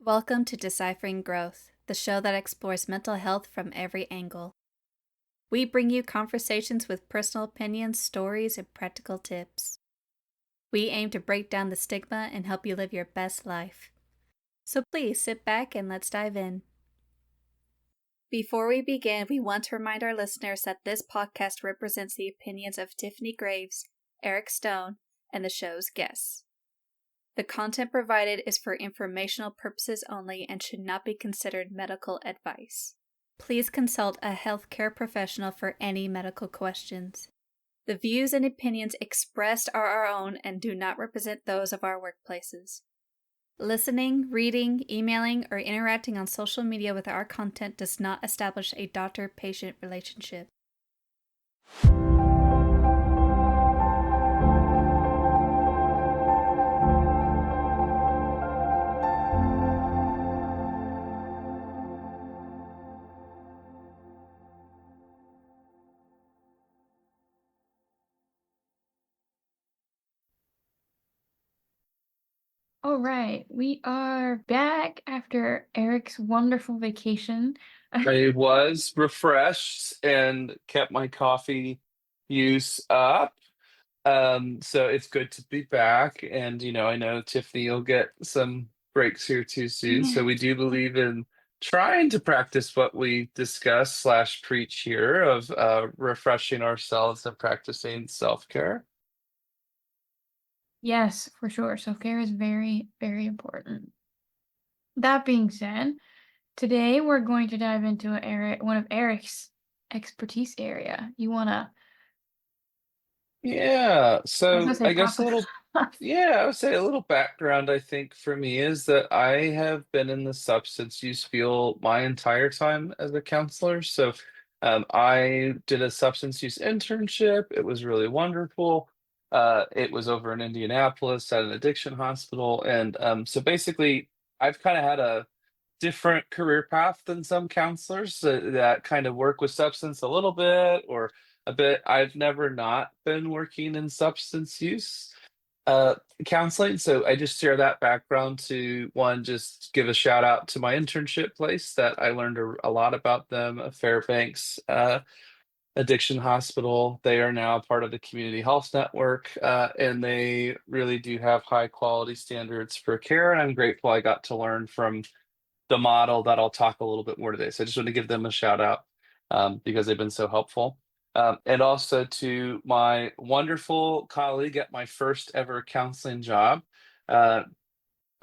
Welcome to Deciphering Growth, the show that explores mental health from every angle. We bring you conversations with personal opinions, stories, and practical tips. We aim to break down the stigma and help you live your best life. So please sit back and let's dive in. Before we begin, we want to remind our listeners that this podcast represents the opinions of Tiffany Graves, Eric Stone, and the show's guests. The content provided is for informational purposes only and should not be considered medical advice. Please consult a healthcare professional for any medical questions. The views and opinions expressed are our own and do not represent those of our workplaces. Listening, reading, emailing, or interacting on social media with our content does not establish a doctor-patient relationship. All right, we are back after Eric's wonderful vacation. I was refreshed and kept my coffee use up. So it's good to be back. And, I know Tiffany, you'll get some breaks here too soon. So we do believe in trying to practice what we discuss slash preach here of refreshing ourselves and practicing self-care. Yes, for sure. Self-care is very, very important. That being said, today we're going to dive into one of Eric's expertise area. You wanna, Yeah. I was gonna So say I guess pop a us little off. Yeah, I would say a little background, I think, for me is that I have been in the substance use field my entire time as a counselor. So I did a substance use internship. It was really wonderful. It was over in Indianapolis at an addiction hospital. And so basically, I've kind of had a different career path than some counselors that kind of work with substance a little bit or a bit. I've never not been working in substance use uh, counseling. So I just share that background to one, just give a shout out to my internship place that I learned a lot about them, Fairbanks Addiction Hospital. They are now part of the Community Health Network, and they really do have high quality standards for care. And I'm grateful I got to learn from the model that I'll talk a little bit more today. So I just want to give them a shout out because they've been so helpful. And also to my wonderful colleague at my first ever counseling job. Uh,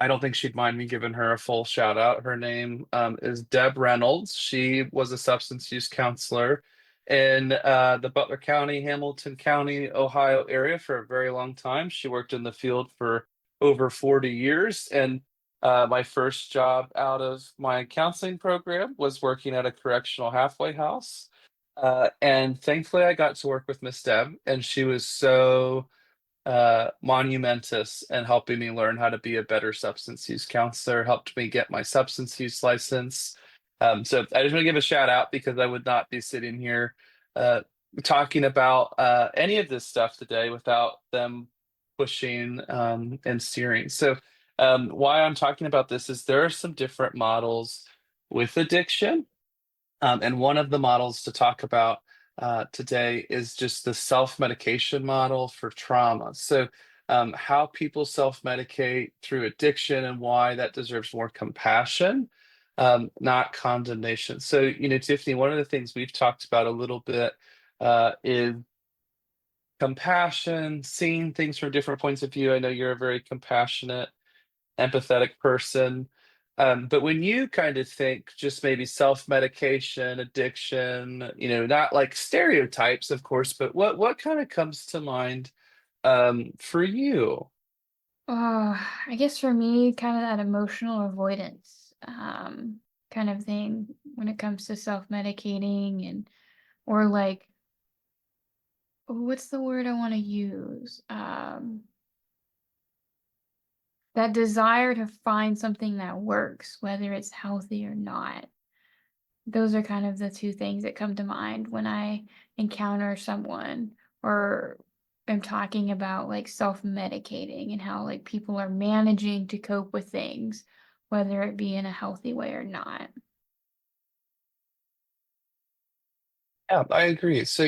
I don't think she'd mind me giving her a full shout out. Her name is Deb Reynolds. She was a substance use counselor in the Butler County, Hamilton County, Ohio area for a very long time. She worked in the field for over 40 years. And my first job out of my counseling program was working at a correctional halfway house. And thankfully, I got to work with Miss Deb, and she was so monumentous in helping me learn how to be a better substance use counselor, helped me get my substance use license. So I just want to give a shout out because I would not be sitting here uh, talking about any of this stuff today without them pushing and steering. So why I'm talking about this is there are some different models with addiction. And one of the models to talk about today is just the self-medication model for trauma. So, how people self-medicate through addiction and why that deserves more compassion, not condemnation. So, Tiffany, one of the things we've talked about a little bit is compassion, seeing things from different points of view. I know you're a very compassionate empathetic person. But when you kind of think just maybe self-medication, addiction, not like stereotypes, of course, but what kind of comes to mind for you? I guess for me, kind of that emotional avoidance, kind of thing when it comes to self-medicating or like, what's the word I want to use? That desire to find something that works, whether it's healthy or not. Those are kind of the two things that come to mind when I encounter someone or am talking about like self-medicating and how like people are managing to cope with things whether it be in a healthy way or not. Yeah, I agree. So,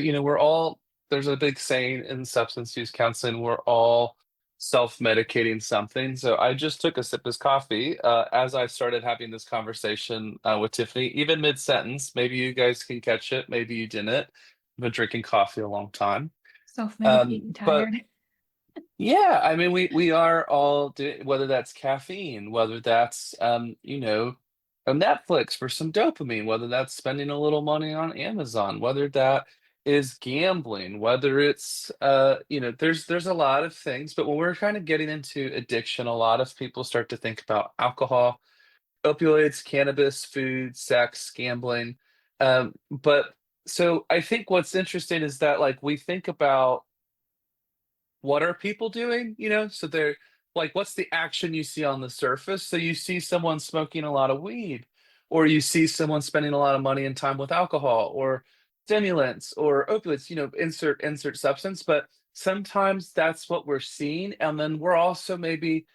there's a big saying in substance use counseling, we're all self-medicating something. So I just took a sip of coffee as I started having this conversation with Tiffany, even mid-sentence. Maybe you guys can catch it, maybe you didn't. I've been drinking coffee a long time. Self-medicating But tired. yeah, I mean, we are all doing, whether that's caffeine, whether that's a Netflix for some dopamine, whether that's spending a little money on Amazon, whether that is gambling, whether it's there's a lot of things, but when we're kind of getting into addiction, a lot of people start to think about alcohol, opioids, cannabis, food, sex, gambling. But so I think what's interesting is that like we think about what are people doing? So they're like, what's the action you see on the surface? So you see someone smoking a lot of weed, or you see someone spending a lot of money and time with alcohol, or stimulants, or opiates. Insert substance. But sometimes that's what we're seeing, and then we're also maybe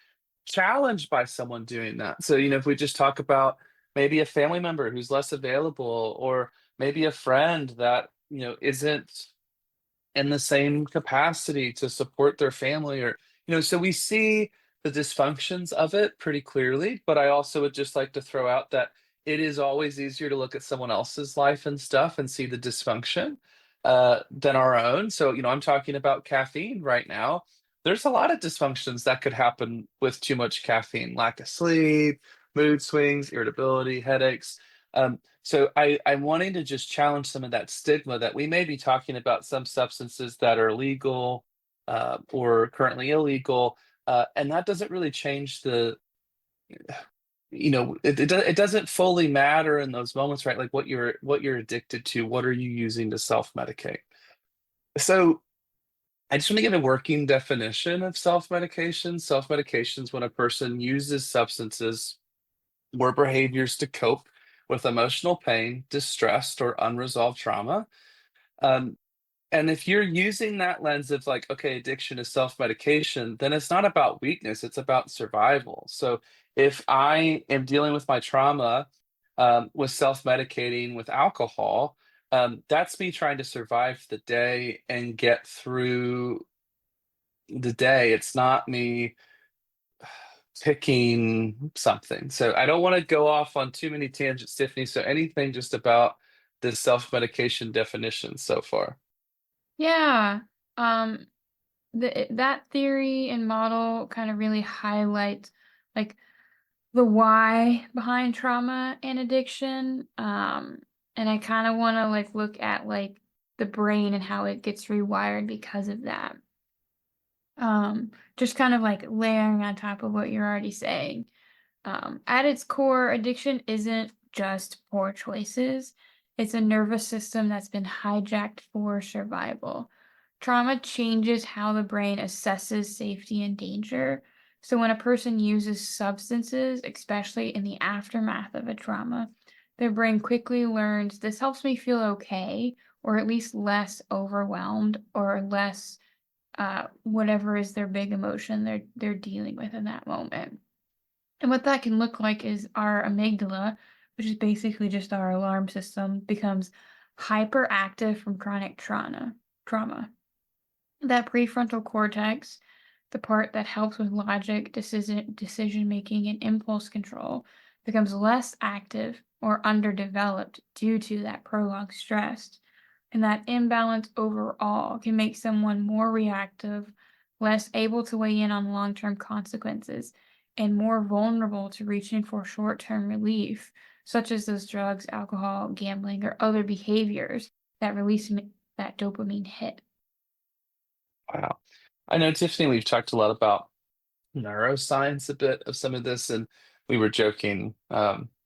challenged by someone doing that. So if we just talk about maybe a family member who's less available, or maybe a friend that isn't in the same capacity to support their family, or so we see the dysfunctions of it pretty clearly, but I also would just like to throw out that it is always easier to look at someone else's life and stuff and see the dysfunction than our own. So I'm talking about caffeine right now. There's a lot of dysfunctions that could happen with too much caffeine: lack of sleep, mood swings, irritability, headaches. So I'm wanting to just challenge some of that stigma that we may be talking about some substances that are legal or currently illegal, and that doesn't really change it doesn't fully matter in those moments, right? Like what you're addicted to, what are you using to self-medicate? So I just want to give a working definition of self-medication. Self-medication is when a person uses substances or behaviors to cope with emotional pain, distress, or unresolved trauma. Um, and if you're using that lens of like, okay, addiction is self-medication, then it's not about weakness, it's about survival. So if I am dealing with my trauma with self-medicating with alcohol, that's me trying to survive the day and get through the day. It's not me picking something. So I don't want to go off on too many tangents, Tiffany. So anything just about the self-medication definition so far? Yeah. Um, that theory and model kind of really highlights like the why behind trauma and addiction. And I kind of want to like look at like the brain and how it gets rewired because of that. Just kind of like layering on top of what you're already saying. At its core, addiction isn't just poor choices, it's a nervous system that's been hijacked for survival. Trauma changes how the brain assesses safety and danger. So, when a person uses substances, especially in the aftermath of a trauma, their brain quickly learns this helps me feel okay, or at least less overwhelmed, or less whatever is their big emotion they're dealing with in that moment. And what that can look like is our amygdala, which is basically just our alarm system, becomes hyperactive from chronic trauma. That prefrontal cortex, the part that helps with logic, decision making, and impulse control, becomes less active or underdeveloped due to that prolonged stress. And that imbalance overall can make someone more reactive, less able to weigh in on long term consequences, and more vulnerable to reaching for short term relief, such as those drugs, alcohol, gambling, or other behaviors that release that dopamine hit. Wow. I know, Tiffany, we've talked a lot about neuroscience, a bit of some of this, and we were joking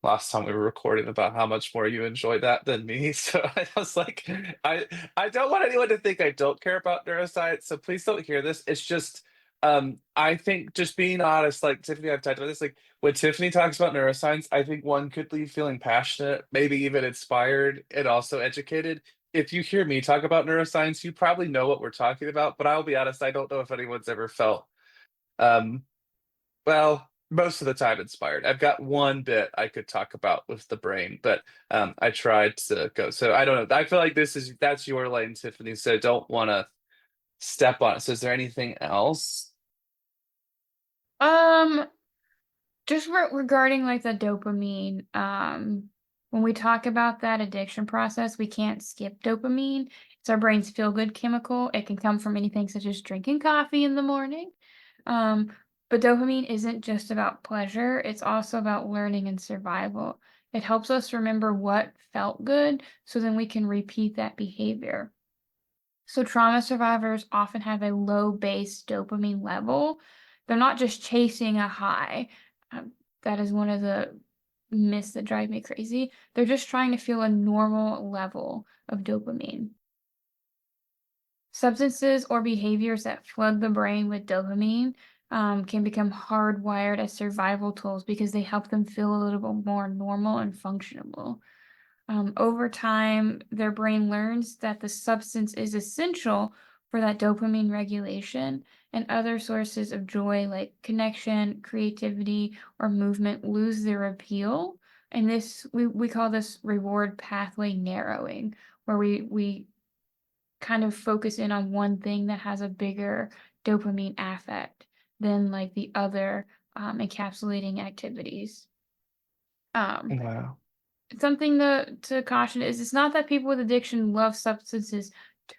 last time we were recording about how much more you enjoy that than me. So I was like, I I don't want anyone to think I don't care about neuroscience, so please don't hear this. It's just I think just being honest, like Tiffany, I've talked about this, like when Tiffany talks about neuroscience, I think one could leave feeling passionate, maybe even inspired and also educated. If you hear me talk about neuroscience, you probably know what we're talking about, but I'll be honest, I don't know if anyone's ever felt um, well, most of the time inspired. I've got one bit I could talk about with the brain, but I tried to go. So I don't know. I feel like that's your lane, Tiffany. So I don't want to step on it. So is there anything else? Um, just regarding like the dopamine, when we talk about that addiction process, we can't skip dopamine. It's our brain's feel-good chemical. It can come from anything such as drinking coffee in the morning. Um, but dopamine isn't just about pleasure, it's also about learning and survival. It helps us remember what felt good so then we can repeat that behavior. So trauma survivors often have a low base dopamine level. They're not just chasing a high. Um, that is one of the myths that drive me crazy. They're just trying to feel a normal level of dopamine. Substances or behaviors that flood the brain with dopamine can become hardwired as survival tools because they help them feel a little bit more normal and functional. Over time, their brain learns that the substance is essential for that dopamine regulation, and other sources of joy like connection, creativity, or movement lose their appeal. And this we call this reward pathway narrowing, where we kind of focus in on one thing that has a bigger dopamine affect than like the other encapsulating activities. Um, Wow. Something to caution is it's not that people with addiction love substances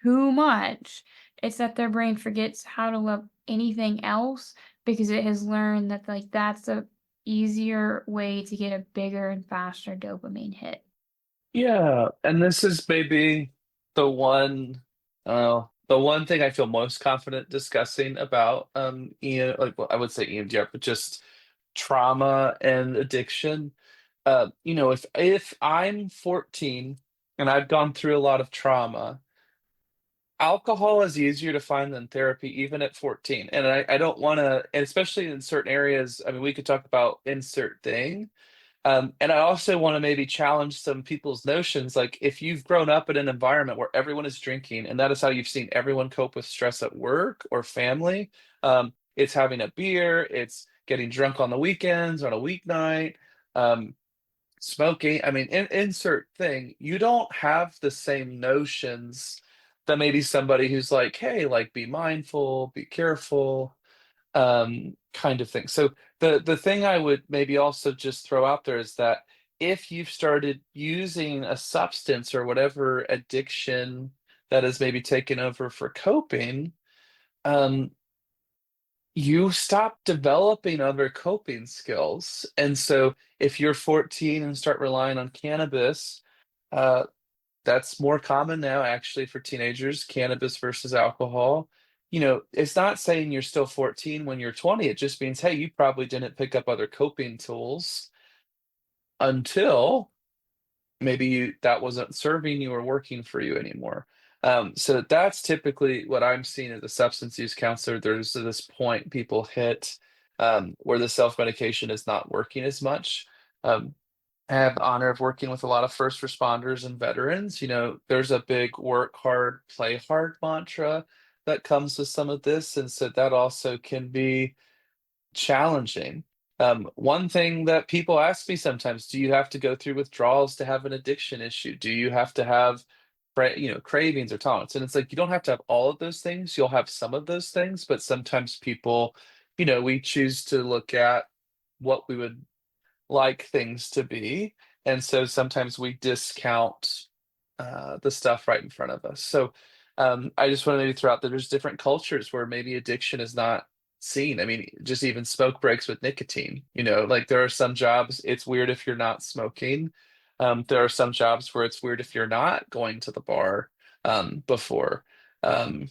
too much. It's that their brain forgets how to love anything else because it has learned that like that's a easier way to get a bigger and faster dopamine hit. Yeah, and this is maybe the one thing I feel most confident discussing about like well, I would say EMDR, but just trauma and addiction. If I'm 14 and I've gone through a lot of trauma, alcohol is easier to find than therapy, even at 14. And I don't want to, and especially in certain areas. I mean, we could talk about insert thing. And I also want to maybe challenge some people's notions. Like, if you've grown up in an environment where everyone is drinking, and that is how you've seen everyone cope with stress at work or family, it's having a beer, it's getting drunk on the weekends, on a weeknight, um, smoking. I mean, insert thing. You don't have the same notions that maybe somebody who's like, hey, like, be mindful, be careful, kind of thing. So the thing I would maybe also just throw out there is that if you've started using a substance or whatever addiction that has maybe taken over for coping, um, you stop developing other coping skills. And so if you're 14 and start relying on cannabis, uh, that's more common now, actually, for teenagers, cannabis versus alcohol. It's not saying you're still 14 when you're 20. It just means, hey, you probably didn't pick up other coping tools until maybe that wasn't serving you or working for you anymore. So that's typically what I'm seeing as a substance use counselor. There's this point people hit where the self-medication is not working as much. Um, I have the honor of working with a lot of first responders and veterans. There's a big work hard, play hard mantra that comes with some of this. And so that also can be challenging. One thing that people ask me sometimes, do you have to go through withdrawals to have an addiction issue? Do you have to have, cravings or tolerance? And it's like, you don't have to have all of those things. You'll have some of those things, but sometimes people, we choose to look at what we would like things to be. And so sometimes we discount the stuff right in front of us. So I just want to maybe throw out that there's different cultures where maybe addiction is not seen. I mean, just even smoke breaks with nicotine, like there are some jobs it's weird if you're not smoking. There are some jobs where it's weird if you're not going to the bar before. Um,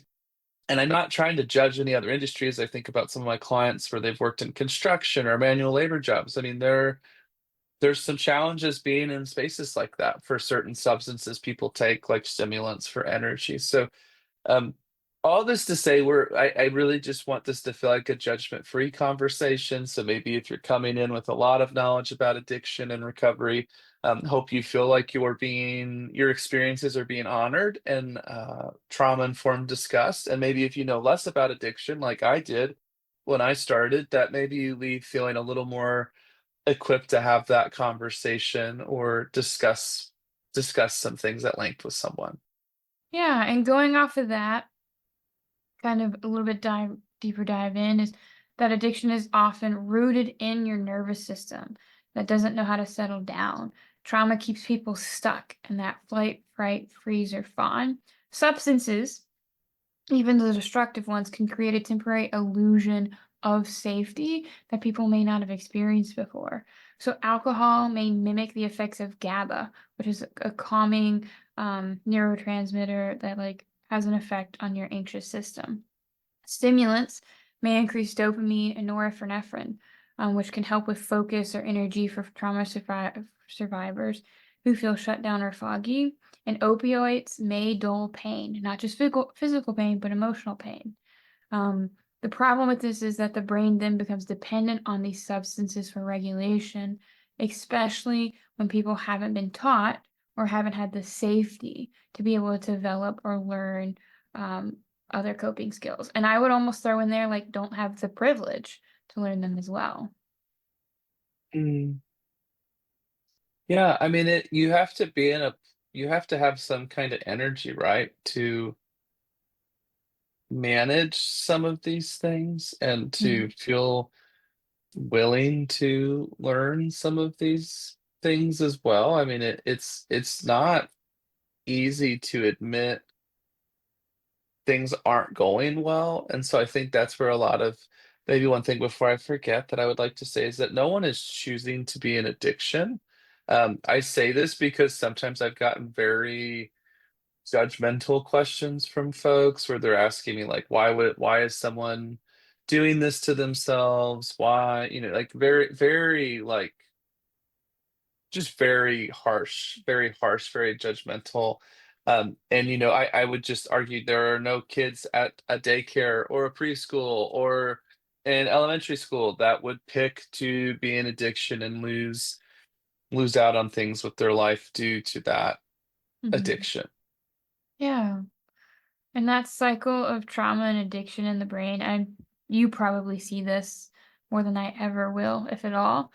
and I'm not trying to judge any other industries. I think about some of my clients where they've worked in construction or manual labor jobs. I mean, there's some challenges being in spaces like that for certain substances people take, like stimulants for energy. So, um, all this to say, I really just want this to feel like a judgment-free conversation. So maybe if you're coming in with a lot of knowledge about addiction and recovery, hope you feel like your experiences are being honored and trauma-informed discussed. And maybe if you know less about addiction, like I did, when I started that maybe you leave feeling a little more equipped to have that conversation or discuss some things at length with someone. Yeah, and going off of that, kind of a little bit deeper dive in is that addiction is often rooted in your nervous system that doesn't know how to settle down. Trauma keeps people stuck in that flight, fright, freeze, or fawn. Substances, even the destructive ones, can create a temporary illusion of safety that people may not have experienced before. So, alcohol may mimic the effects of GABA, which is a calming neurotransmitter that like has an effect on your anxious system. Stimulants may increase dopamine and norepinephrine, which can help with focus or energy for survivors who feel shut down or foggy. And opioids may dull pain, not just physical pain, but emotional pain. Um, the problem with this is that the brain then becomes dependent on these substances for regulation, especially when people haven't been taught or haven't had the safety to be able to develop or learn um, other coping skills. And I would almost throw in there, like, don't have the privilege to learn them as well. Mm. Yeah, I mean, you have to be you have to have some kind of energy, right, to manage some of these things and to Mhm. feel willing to learn some of these things as well. I mean, it's not easy to admit things aren't going well. And so I think that's where a lot of maybe one thing before I forget that I would like to say is that no one is choosing to be in addiction. I say this because sometimes I've gotten very judgmental questions from folks where they're asking me like, why is someone doing this to themselves? Why, like very like just very harsh, very judgmental. And I would just argue there are no kids at a daycare or a preschool or an elementary school that would pick to be in addiction and lose out on things with their life due to that Mhm. addiction. Yeah. And that cycle of trauma and addiction in the brain, and you probably see this more than I ever will, if at all,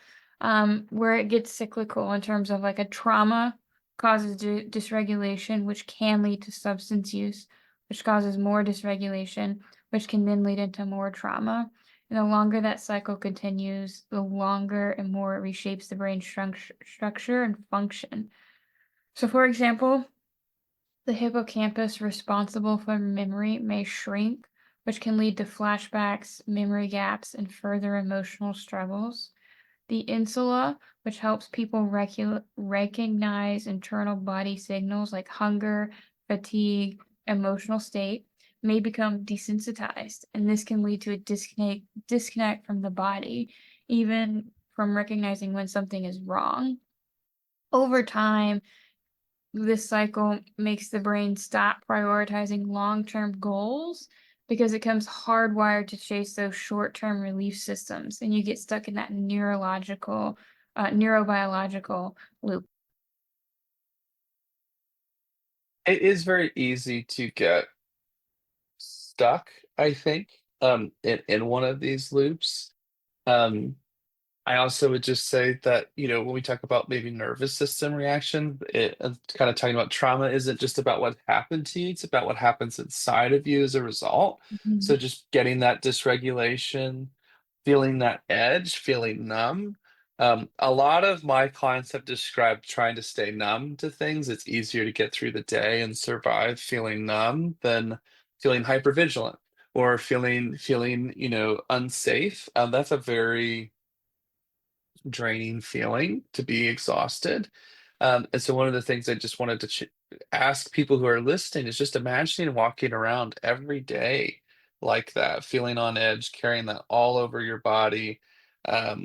where it gets cyclical in terms of like a trauma causes dysregulation, which can lead to substance use, which causes more dysregulation, which can then lead into more trauma. And the longer that cycle continues, the longer and more it reshapes the brain structure and function. So, for example, the hippocampus responsible for memory may shrink, which can lead to flashbacks, memory gaps, and further emotional struggles. The insula, which helps people recognize internal body signals like hunger, fatigue, emotional state, may become desensitized, and this can lead to a disconnect from the body, even from recognizing when something is wrong. Over time, this cycle makes the brain stop prioritizing long-term goals because it becomes hardwired to chase those short-term relief systems, and you get stuck in that neurobiological loop. It is very easy to get stuck, I think, in one of these loops. Um, I also would just say that, when we talk about maybe nervous system reaction, kind of talking about trauma isn't just about what happened to you, it's about what happens inside of you as a result. So Mhm. just getting that dysregulation, feeling that edge, feeling numb. A lot of my clients have described trying to stay numb to things. It's easier to get through the day and survive feeling numb than feeling hypervigilant or feeling, unsafe. That's a very draining feeling to be exhausted. And so one of the things I just wanted to ask people who are listening is just imagining walking around every day like that, feeling on edge, carrying that all over your body.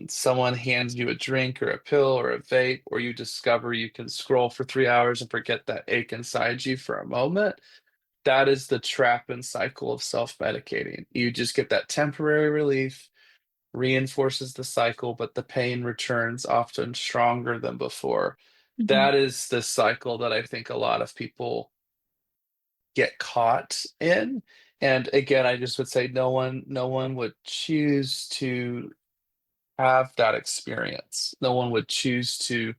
Someone hands you a drink or a pill or a vape, or you discover you can scroll for 3 hours and forget that ache inside you for a moment. That is the trap and cycle of self-medicating. You just get that temporary relief, reinforces the cycle, but the pain returns often stronger than before. Mhm. That is the cycle that I think a lot of people get caught in. And again, I just would say no one would choose to have that experience. No one would choose to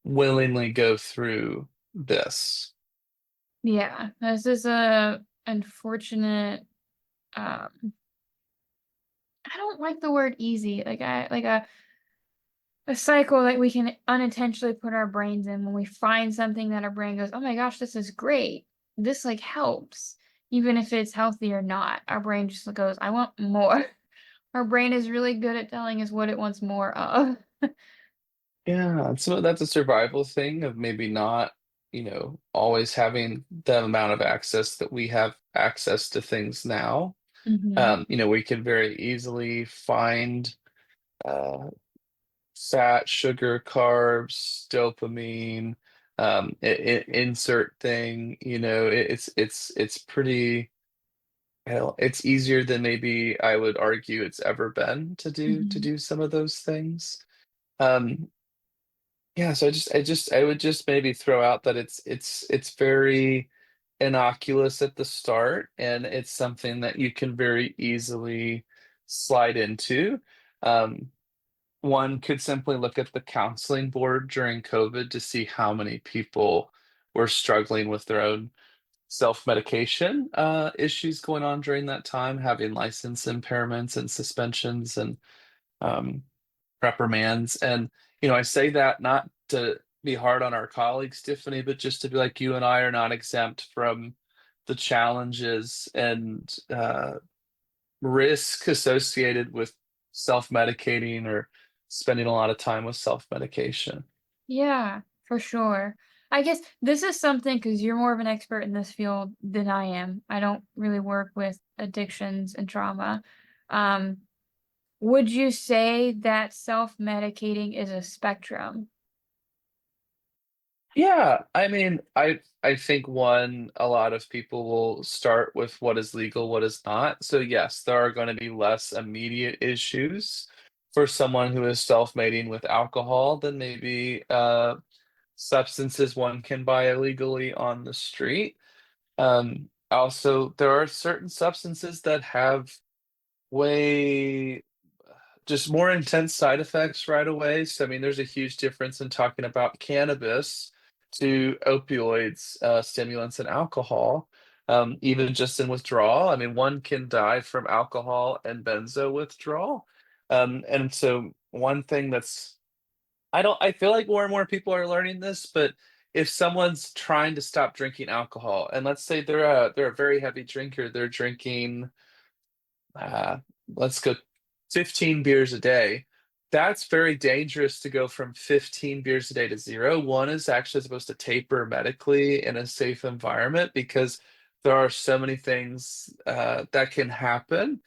willingly go through this. Yeah, this is a unfortunate, um I don't like the word easy, like, a cycle that we can unintentionally put our brains in when we find something that our brain goes, "Oh my gosh, this is great. This, like, helps." Even if it's healthy or not, our brain just goes, "I want more." Our brain is really good at telling us what it wants more of. Yeah, so that's a survival thing of maybe not, always having the amount of access that we have access to things now. Mhm. We can very easily find uh, fat, sugar, carbs, dopamine, insert thing. It's pretty. Hell, it's easier than maybe I would argue it's ever been to Mhm. do some of those things. Um, Yeah, so I would just maybe throw out that it's very innocuous at the start, and it's something that you can very easily slide into. Um, One could simply look at the counseling board during COVID to see how many people were struggling with their own self-medication issues going on during that time, having license impairments and suspensions and um, reprimands. And, I say that not to be hard on our colleagues, Tiffany, but just to be like, you and I are not exempt from the challenges and risk associated with self-medicating or spending a lot of time with self-medication. Yeah, for sure. I guess this is something because you're more of an expert in this field than I am. I don't really work with addictions and trauma. Um, would you say that self-medicating is a spectrum? Yeah, I mean, I think a lot of people will start with what is legal, what is not. So yes, there are going to be less immediate issues for someone who is self-mating with alcohol than maybe substances one can buy illegally on the street. Also, there are certain substances that have way just more intense side effects right away. So, I mean, there's a huge difference in talking about cannabis to opioids, stimulants, and alcohol. Even just in withdrawal, I mean, one can die from alcohol and benzo withdrawal. And so, one thing I feel like more and more people are learning this, but if someone's trying to stop drinking alcohol, and let's say they're a very heavy drinker, they're drinking uh, let's go 15 beers a day. That's very dangerous to go from 15 beers a day to zero. One is actually supposed to taper medically in a safe environment because there are so many things that can happen.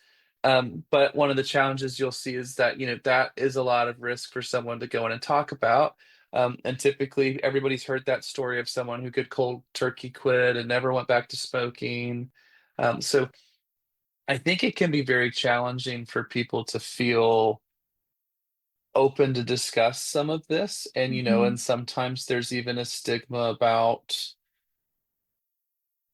But one of the challenges you'll see is that, that is a lot of risk for someone to go in and talk about. And typically, everybody's heard that story of someone who could cold turkey quit and never went back to smoking. So I think it can be very challenging for people to feel open to discuss some of this. And, Mhm. and sometimes there's even a stigma about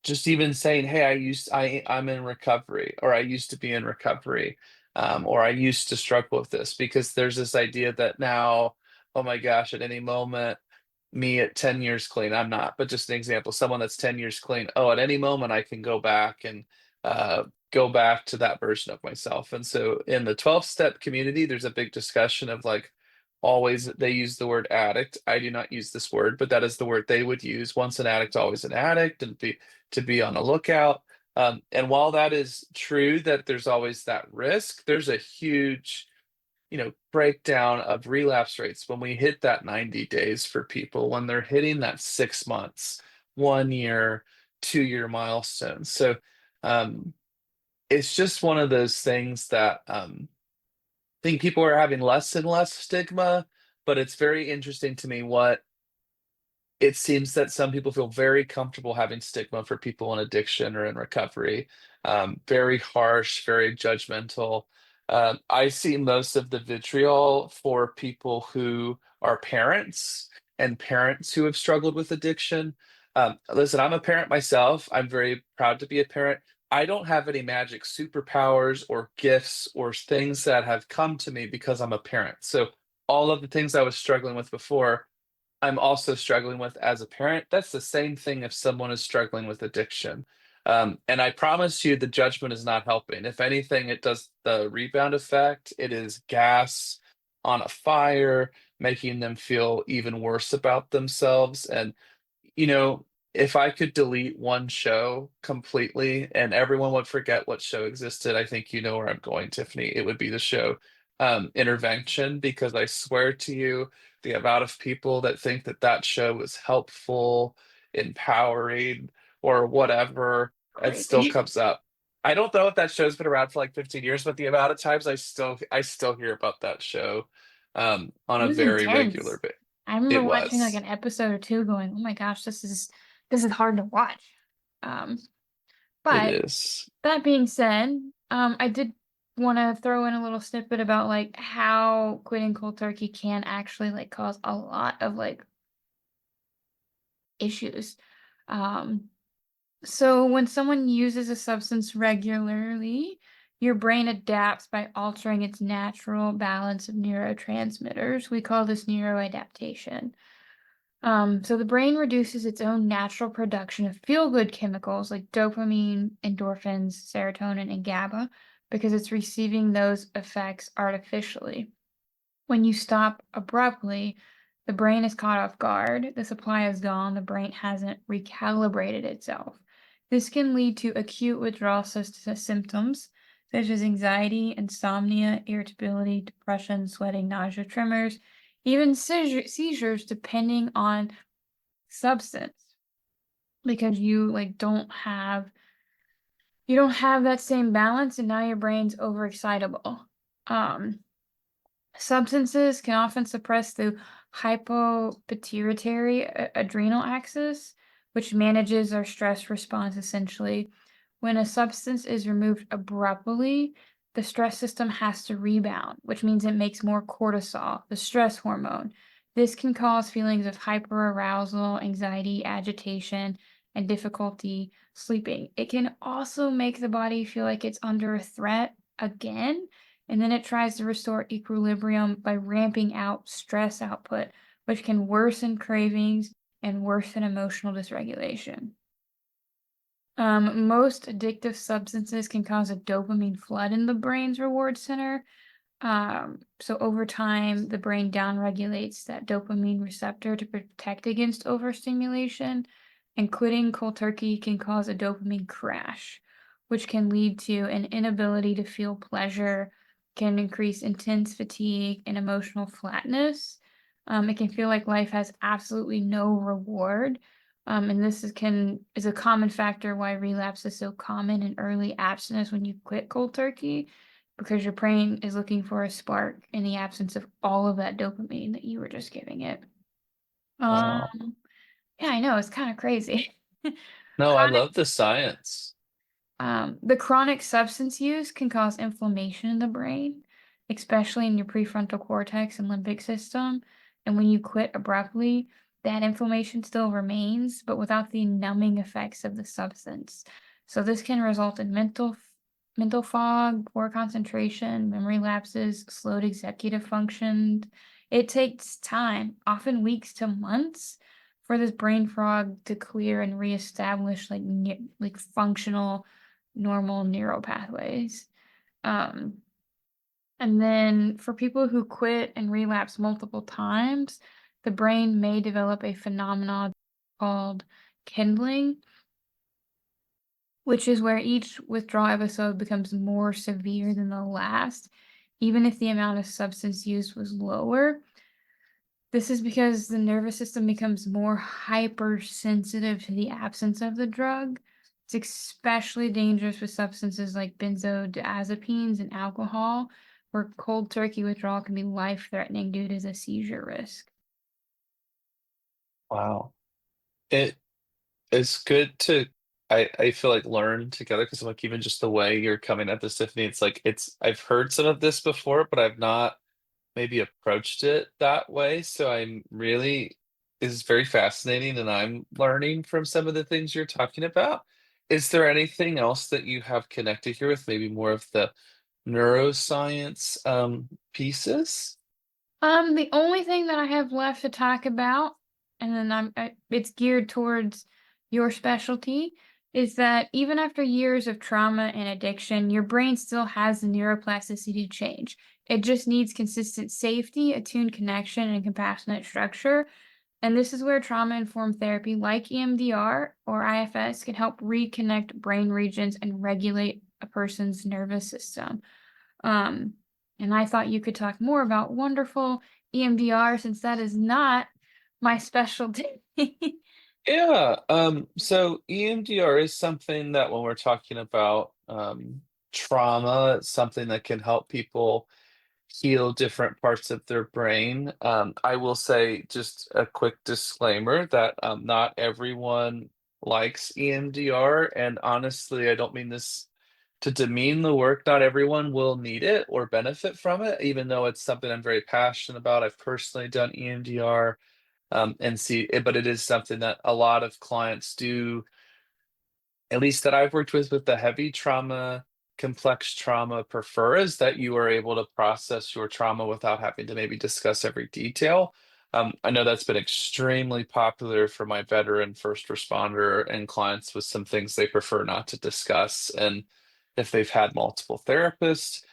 just even saying, "Hey, I'm in recovery," or "I used to be in recovery," or "I used to struggle with this," because there's this idea that now, oh my gosh, at any moment, me at 10 years clean, I'm not, but just an example, someone that's 10 years clean, oh, at any moment I can go back and go back to that version of myself. And so in the 12-step community, there's a big discussion of like always they use the word addict. I do not use this word, but that is the word they would use. Once an addict, always an addict, and to be on the lookout. And while that is true that there's always that risk, there's a huge, breakdown of relapse rates when we hit that 90 days for people, when they're hitting that 6 months, 1 year, 2 year milestone. So um, it's just one of those things that I think people are having less and less stigma, but it's very interesting to me what it seems that some people feel very comfortable having stigma for people in addiction or in recovery. Very harsh, very judgmental. I see most of the vitriol for people who are parents and parents who have struggled with addiction. Listen, I'm a parent myself. I'm very proud to be a parent. I don't have any magic superpowers or gifts or things that have come to me because I'm a parent. So all of the things I was struggling with before, I'm also struggling with as a parent. That's the same thing if someone is struggling with addiction. And I promise you, the judgment is not helping. If anything, it does the rebound effect. It is gas on a fire, making them feel even worse about themselves. And you know, if I could delete one show completely and everyone would forget what show existed, I think you know where I'm going, Tiffany. It would be the show Intervention, because I swear to you, the amount of people that think that that show is helpful, empowering, or whatever, it still Crazy. comes up. I don't know if that show's been around for like 15 years, but the amount of times I still hear about that show on It a was very regular intense. basis. I remember It watching like was. an episode or two going, "Oh my gosh, this is hard to watch." Um, It but is. that being said, I did want to throw in a little snippet about like how quitting cold turkey can actually like cause a lot of like issues. Um, so when someone uses a substance regularly, your brain adapts by altering its natural balance of neurotransmitters. We call this neuroadaptation. So the brain reduces its own natural production of feel-good chemicals like dopamine, endorphins, serotonin, and GABA because it's receiving those effects artificially. When you stop abruptly, the brain is caught off guard. The supply is gone. The brain hasn't recalibrated itself. This can lead to acute withdrawal symptoms such as anxiety, insomnia, irritability, depression, sweating, nausea, tremors, even seizures, depending on substance, because you like don't have that same balance, and now your brain's overexcitable. Um, Substances can often suppress the hypopituitary adrenal axis, which manages our stress response essentially. When a substance is removed abruptly, the stress system has to rebound, which means it makes more cortisol, the stress hormone. This can cause feelings of hyperarousal, anxiety, agitation, and difficulty sleeping. It can also make the body feel like it's under a threat again, and then it tries to restore equilibrium by ramping out stress output, which can worsen cravings and worsen emotional dysregulation. Most addictive substances can cause a dopamine flood in the brain's reward center. So over time, the brain downregulates that dopamine receptor to protect against overstimulation, and quitting cold turkey can cause a dopamine crash, which can lead to an inability to feel pleasure, can increase intense fatigue and emotional flatness. It can feel like life has absolutely no reward. And this is a common factor why relapse is so common in early abstinence when you quit cold turkey, because your brain is looking for a spark in the absence of all of that dopamine that you were just giving it. Wow. Um, yeah, I know, it's kind of crazy. No, I Chronic, love the science. the chronic substance use can cause inflammation in the brain, especially in your prefrontal cortex and limbic system. And when you quit abruptly, that inflammation still remains, but without the numbing effects of the substance. So this can result in mental fog, poor concentration, memory lapses, slowed executive function. It takes time, often weeks to months, for this brain fog to clear and reestablish like functional normal neural pathways. Um, and then for people who quit and relapse multiple times, the brain may develop a phenomenon called kindling, which is where each withdrawal episode becomes more severe than the last, even if the amount of substance used was lower. This is because the nervous system becomes more hypersensitive to the absence of the drug. It's especially dangerous with substances like benzodiazepines and alcohol, where cold turkey withdrawal can be life-threatening due to the seizure risk. Wow. It is good to I feel like learn together because like even just the way you're coming at this, Tiffany, it's like it's I've heard some of this before, but I've not maybe approached it that way. So I'm really this is very fascinating and I'm learning from some of the things you're talking about. Is there anything else that you have connected here with, maybe more of the neuroscience pieces? The only thing that I have left to talk about, and then it's geared towards your specialty, is that even after years of trauma and addiction, your brain still has the neuroplasticity to change. It just needs consistent safety, attuned connection, and compassionate structure. And this is where trauma informed therapy like EMDR or IFS can help reconnect brain regions and regulate a person's nervous system. Um, and I thought you could talk more about wonderful EMDR since that is not my specialty. Yeah, so EMDR is something that when we're talking about trauma, it's something that can help people heal different parts of their brain. I will say just a quick disclaimer that not everyone likes EMDR, and honestly, I don't mean this to demean the work. Not everyone will need it or benefit from it, even though it's something I'm very passionate about. I've personally done EMDR, and but it is something that a lot of clients do, at least that I've worked with the heavy trauma, complex trauma prefer, is that you are able to process your trauma without having to maybe discuss every detail. I know that's been extremely popular for my veteran first responder and clients with some things they prefer not to discuss, and if they've had multiple therapists.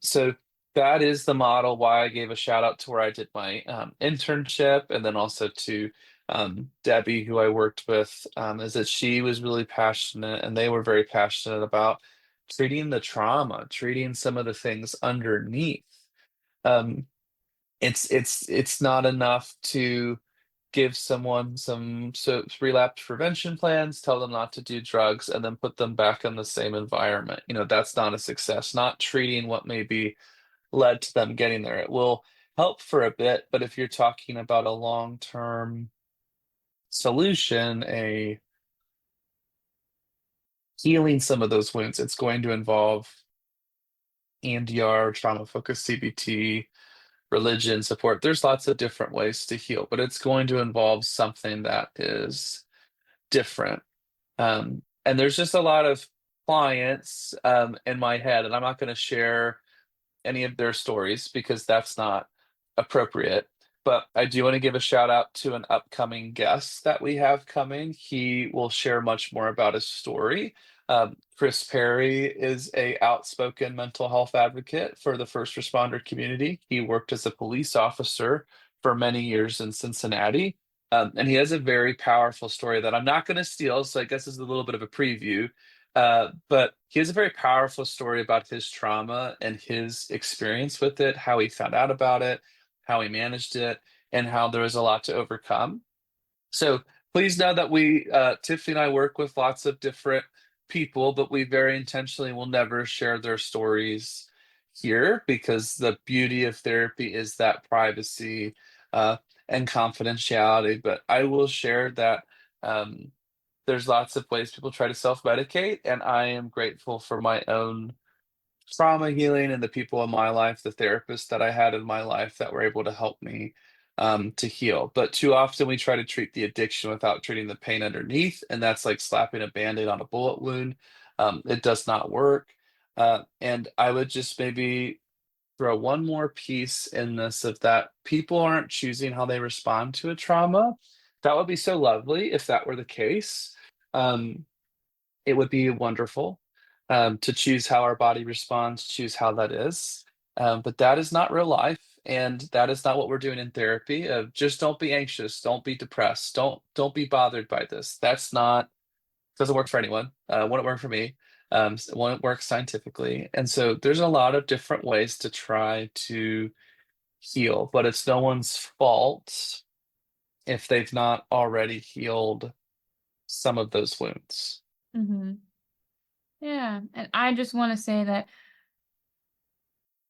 So that is the model why I gave a shout out to where I did my internship, and then also to Debbie, who I worked with, is that she was really passionate and they were very passionate about treating the trauma, treating some of the things underneath. Um, it's not enough to give someone some relapse prevention plans, tell them not to do drugs, and then put them back in the same environment. That's not a success. Not treating what maybe led to them getting there. It will help for a bit, but if you're talking about a long-term solution, a healing some of those wounds, it's going to involve EMDR, trauma focused CBT, religion support. There's lots of different ways to heal, but it's going to involve something that is different. And there's just a lot of clients in my head, and I'm not going to share any of their stories because that's not appropriate. But I do want to give a shout out to an upcoming guest that we have coming. He will share much more about his story. Chris Perry is a outspoken mental health advocate for the first responder community. He worked as a police officer for many years in Cincinnati. And he has a very powerful story that I'm not going to steal. So I guess this is a little bit of a preview. But he has a very powerful story about his trauma and his experience with it, how he found out about it, how he managed it, and how there was a lot to overcome. So please know that Tiffany and I work with lots of different people, but we very intentionally will never share their stories here because the beauty of therapy is that privacy uh, and confidentiality. But I will share that. There's lots of ways people try to self-medicate, and I am grateful for my own trauma healing and the people in my life, the therapists that I had in my life that were able to help me to heal. But too often we try to treat the addiction without treating the pain underneath, and that's like slapping a band-aid on a bullet wound. It does not work. And I would just maybe throw one more piece in this, of that people aren't choosing how they respond to a trauma. That would be so lovely if that were the case. Um, it would be wonderful to choose how our body responds, choose how that is. But that is not real life, and that is not what we're doing in therapy. Just don't be anxious, don't be depressed, don't be bothered by this. That's not doesn't work for anyone. Wouldn't work for me. Wouldn't work scientifically. And so there's a lot of different ways to try to heal, but it's no one's fault if they've not already healed some of those wounds. hmm Yeah. And I just want to say that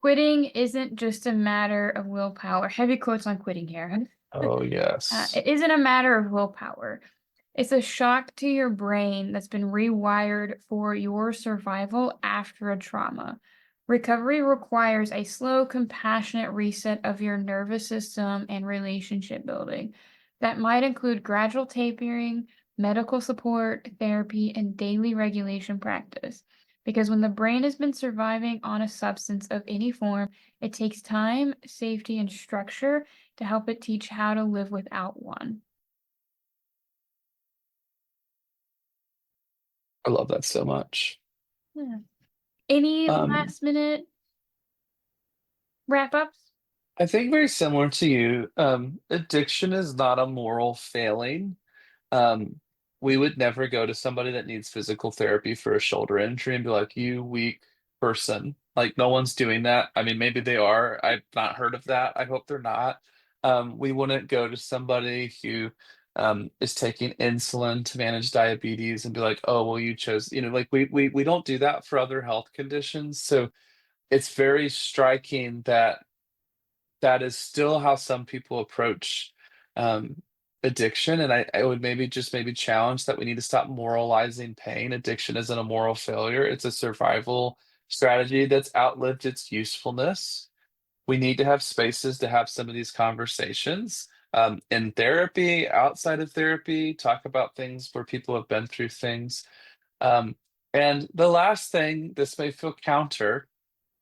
quitting isn't just a matter of willpower. Heavy quotes on quitting here. Oh, yes. It isn't a matter of willpower. It's a shock to your brain that's been rewired for your survival after a trauma. Recovery requires a slow, compassionate reset of your nervous system and relationship building. That might include gradual tapering, medical support, therapy, and daily regulation practice. Because when the brain has been surviving on a substance of any form, it takes time, safety, and structure to help it teach how to live without one. I love that so much. Yeah. Any Um, last minute wrap ups? I think very similar to you. Addiction is not a moral failing. Um, we would never go to somebody that needs physical therapy for a shoulder injury and be like, "You weak person." Like, no one's doing that. I mean, maybe they are. I've not heard of that. I hope they're not. We wouldn't go to somebody who is taking insulin to manage diabetes and be like, "Oh, well, you chose," like we don't do that for other health conditions. So it's very striking that that is still how some people approach um, addiction. And I would maybe challenge that we need to stop moralizing pain. Addiction isn't a moral failure, it's a survival strategy that's outlived its usefulness. We need to have spaces to have some of these conversations in therapy, outside of therapy, talk about things where people have been through things. Um, and the last thing, this may feel counter,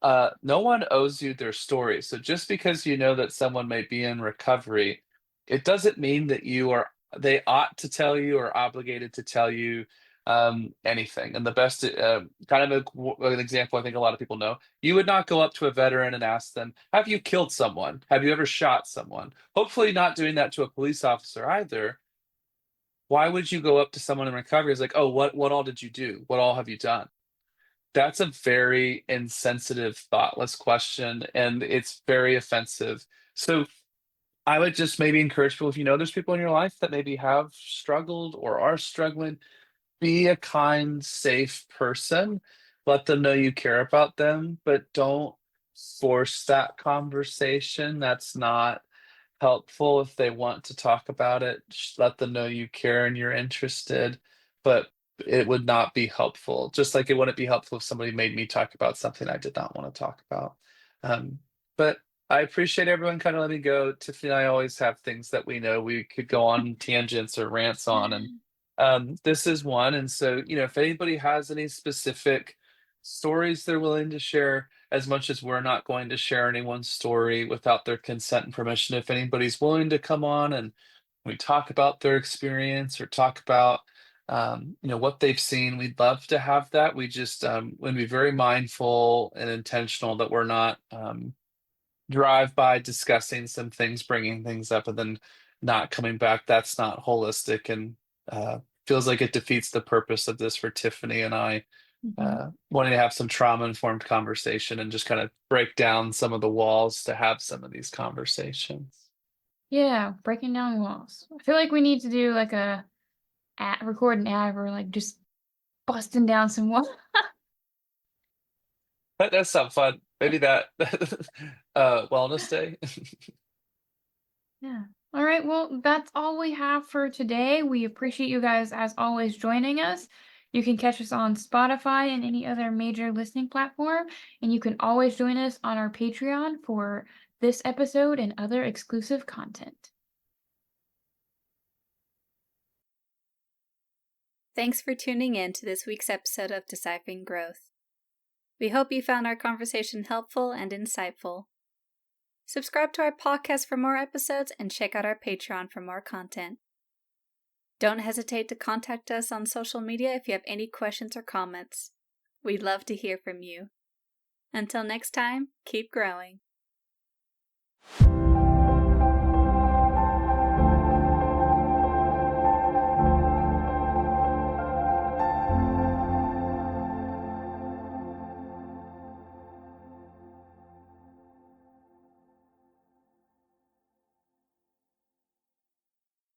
no one owes you their story. So just because you know that someone may be in recovery, it doesn't mean that they ought to tell you or obligated to tell you anything. And the best kind of an example I think a lot of people know, you would not go up to a veteran and ask them, "Have you killed someone? Have you ever shot someone?" Hopefully, not doing that to a police officer either. Why would you go up to someone in recovery? It's like, "Oh, what all did you do? What all have you done?" That's a very insensitive, thoughtless question, and it's very offensive. So I would just maybe encourage people, if you know there's people in your life that maybe have struggled or are struggling, be a kind, safe person. Let them know you care about them, but don't force that conversation. That's not helpful. If they want to talk about it, let them know you care and you're interested, but it would not be helpful. Just like it wouldn't be helpful if somebody made me talk about something I did not want to talk about. Um, but I appreciate everyone kind of letting me go. Tiffany and I always have things that we know we could go on tangents or rants on, and this is one. And so, if anybody has any specific stories they're willing to share, as much as we're not going to share anyone's story without their consent and permission, if anybody's willing to come on and we talk about their experience or talk about what they've seen, we'd love to have that. We just want to be very mindful and intentional that we're not drive by discussing some things, bringing things up, and then not coming back. That's not holistic, and feels like it defeats the purpose of this for Tiffany and I, Mhm. wanting to have some trauma-informed conversation and just kind of break down some of the walls to have some of these conversations. Yeah, breaking down walls. I feel like we need to do like record an ad where like just busting down some walls. That sounds fun. Maybe that wellness day. Yeah. All right. Well, that's all we have for today. We appreciate you guys, as always, joining us. You can catch us on Spotify and any other major listening platform. And you can always join us on our Patreon for this episode and other exclusive content. Thanks for tuning in to this week's episode of Deciphering Growth. We hope you found our conversation helpful and insightful. Subscribe to our podcast for more episodes and check out our Patreon for more content. Don't hesitate to contact us on social media if you have any questions or comments. We'd love to hear from you. Until next time, keep growing.